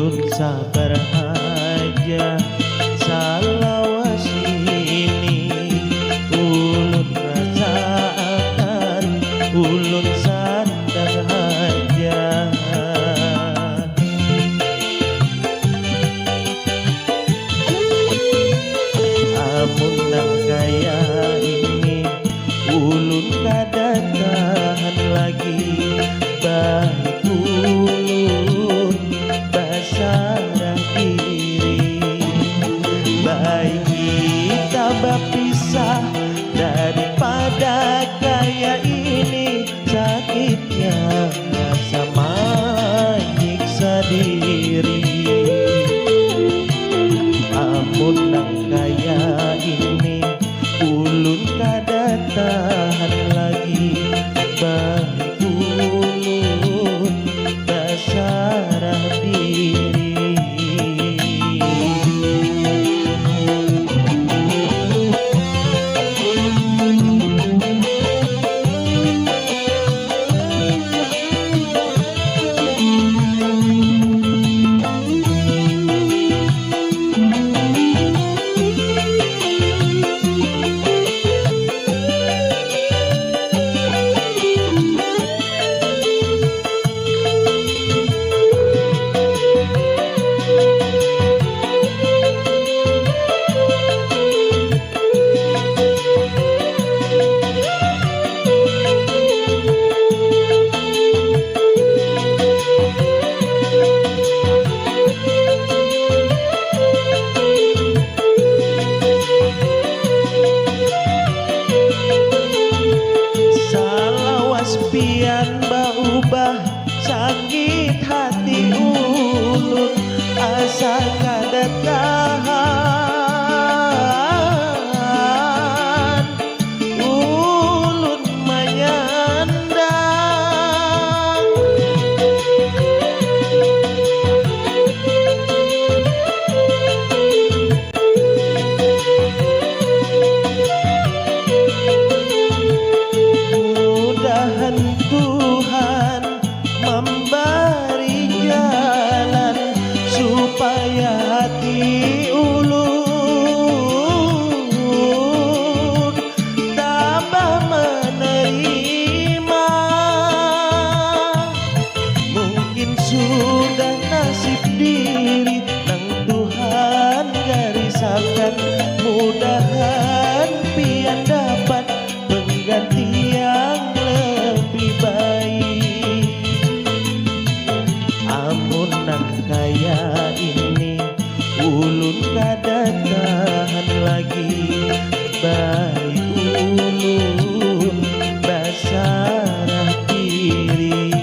ulun sabar aja salawas ini ulun rasakan ulun sadar aja. Amun nang kaya ini ulun kada tahan lagi baik ulun basarah diri baik kita berpisah daripada kaya ini sakitnya sama nyiksa diri. Amun nang kaya ini ulun kada tahan lagi baik ulun basarah diri. Pian baubah sakit hati ulun asa kada tahan ulun menyandang mudahan Tuhan memberi jalan supaya hati ulun tambah menerima. Mungkin sudah nasib diri nang Tuhan garisakan, mudahan pian dapat pengganti yang lebih baik. Amun nang kaya ini ulun kada tahan lagi baik ulun basarah diri.